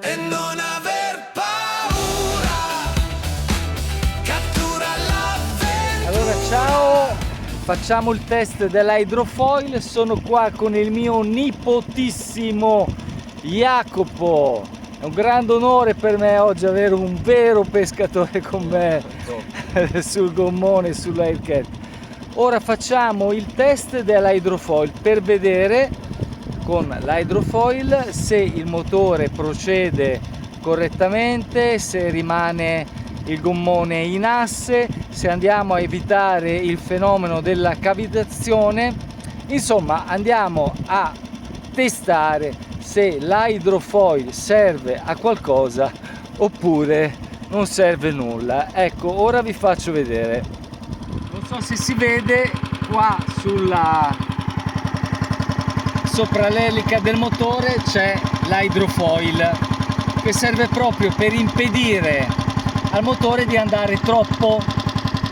e non aver paura, cattura l'avventura. Allora ciao, facciamo il test dell'hydrofoil. Sono qua con il mio nipotissimo Jacopo. È un grande onore per me oggi avere un vero pescatore con me sul gommone, sull'Aircat. Ora facciamo il test dell'hydrofoil per vedere con l'hydrofoil se il motore procede correttamente, se rimane il gommone in asse, se andiamo a evitare il fenomeno della cavitazione. Insomma, andiamo a testare se l'hydrofoil serve a qualcosa oppure non serve nulla. Ecco, ora vi faccio vedere. Non so se si vede qua sopra l'elica del motore c'è l'hydrofoil che serve proprio per impedire al motore di andare troppo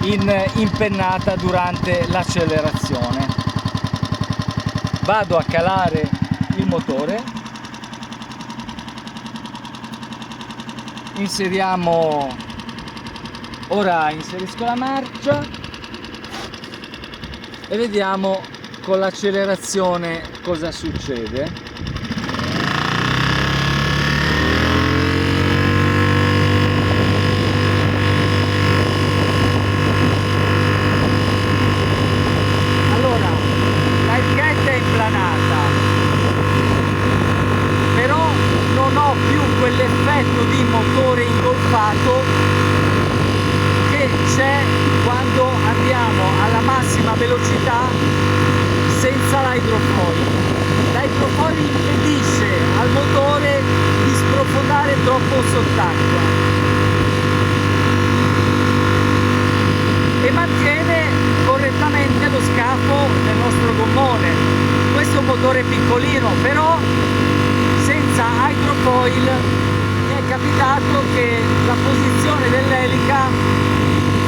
in impennata durante l'accelerazione. Vado a calare il motore, ora inserisco la marcia e vediamo con l'accelerazione cosa succede. Allora, l'Aircat è implanata, però non ho più quell'effetto di motore ingolfato che c'è quando andiamo alla massima velocità senza l'hydrofoil. L'hydrofoil impedisce al motore di sprofondare troppo sott'acqua e mantiene correttamente lo scafo del nostro gommone. Questo è un motore piccolino, però senza hydrofoil mi è capitato che la posizione dell'elica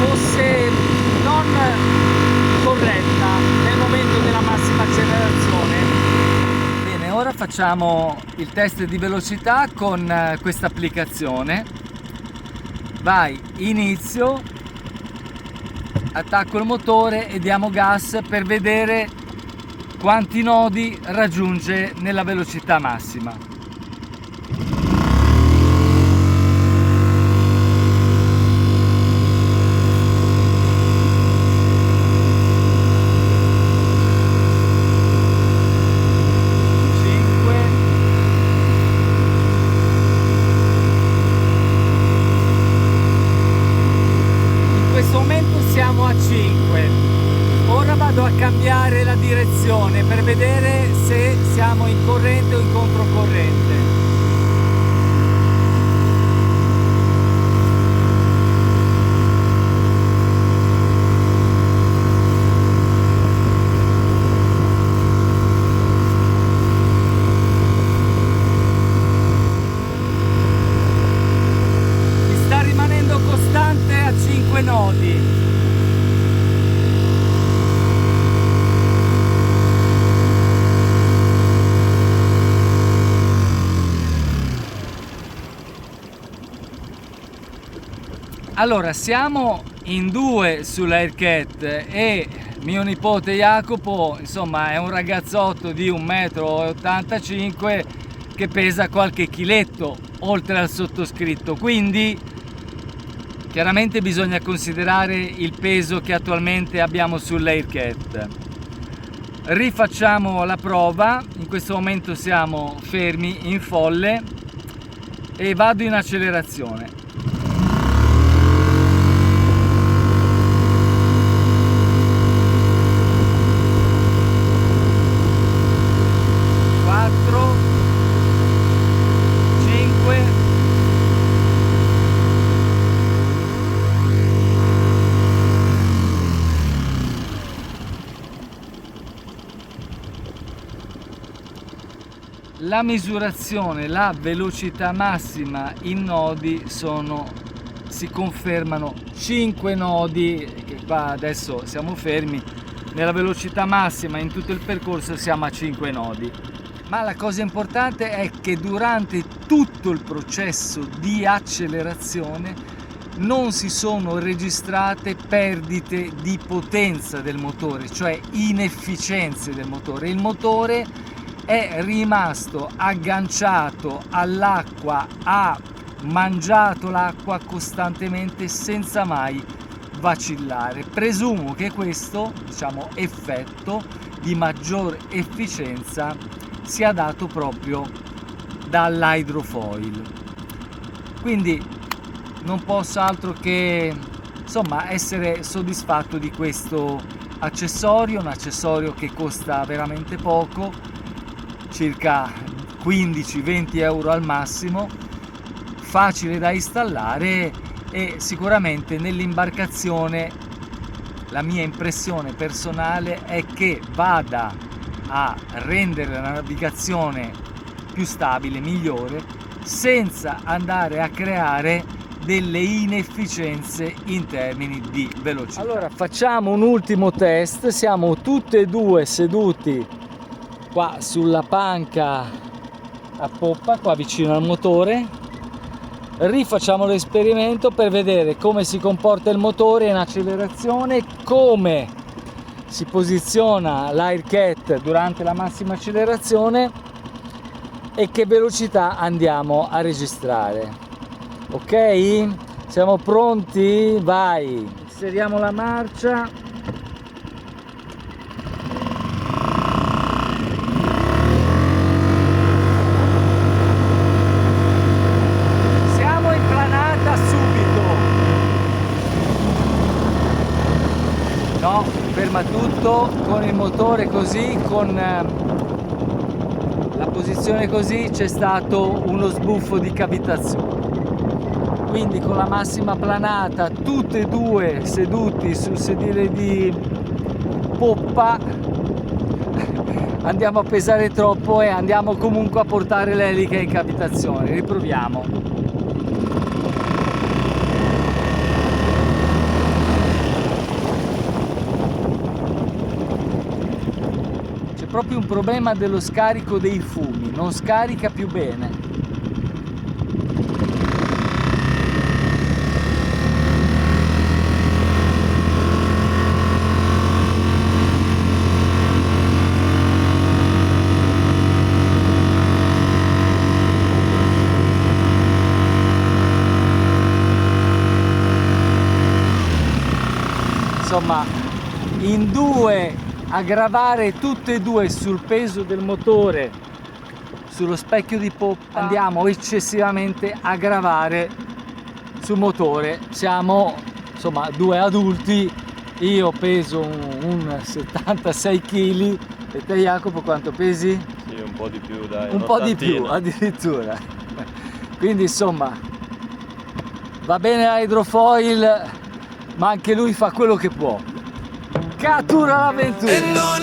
fosse non corretta nel momento della massima accelerazione. Bene, ora facciamo il test di velocità con questa applicazione. Vai, inizio, attacco il motore e diamo gas per vedere quanti nodi raggiunge nella velocità massima. Siamo a 5. Ora vado a cambiare la direzione per vedere se siamo in corrente o in controcorrente. Mi sta rimanendo costante a 5 nodi. Allora, siamo in due sull'Aircat e mio nipote Jacopo, insomma, è un ragazzotto di 1,85 m che pesa qualche chiletto oltre al sottoscritto, quindi chiaramente bisogna considerare il peso che attualmente abbiamo sull'Aircat. Rifacciamo la prova, in questo momento siamo fermi in folle e vado in accelerazione. La misurazione, la velocità massima in nodi si confermano 5 nodi, che qua adesso siamo fermi, nella velocità massima in tutto il percorso siamo a 5 nodi. Ma la cosa importante è che durante tutto il processo di accelerazione non si sono registrate perdite di potenza del motore, cioè inefficienze del motore. Il motore è rimasto agganciato all'acqua, ha mangiato l'acqua costantemente senza mai vacillare. Presumo che questo, diciamo, effetto di maggior efficienza sia dato proprio dall'hydrofoil. Quindi non posso altro che, insomma, essere soddisfatto di questo accessorio, un accessorio che costa veramente poco, circa 15-20 euro al massimo, facile da installare e sicuramente nell'imbarcazione la mia impressione personale è che vada a rendere la navigazione più stabile, migliore, senza andare a creare delle inefficienze in termini di velocità. Allora facciamo un ultimo test, siamo tutti e due seduti qua sulla panca a poppa, qua vicino al motore. Rifacciamo l'esperimento per vedere come si comporta il motore in accelerazione, come si posiziona l'Aircat durante la massima accelerazione e che velocità andiamo a registrare. Ok? Siamo pronti? Vai! Inseriamo la marcia. Siamo in planata subito. No, ferma tutto con il motore così, con la posizione così c'è stato uno sbuffo di cavitazione. Quindi con la massima planata, tutti e due seduti sul sedile di poppa, andiamo a pesare troppo e andiamo comunque a portare l'elica in cavitazione. Riproviamo. C'è proprio un problema dello scarico dei fumi, non scarica più bene. Insomma, in due a gravare tutte e due sul peso del motore sullo specchio di poppa andiamo eccessivamente a gravare sul motore. Siamo insomma due adulti, io peso un 76 kg e te Jacopo quanto pesi? Sì, un po' di più, dai. Un po' di più addirittura. Quindi insomma va bene l'hydrofoil, ma anche lui fa quello che può. Cattura l'avventura! E non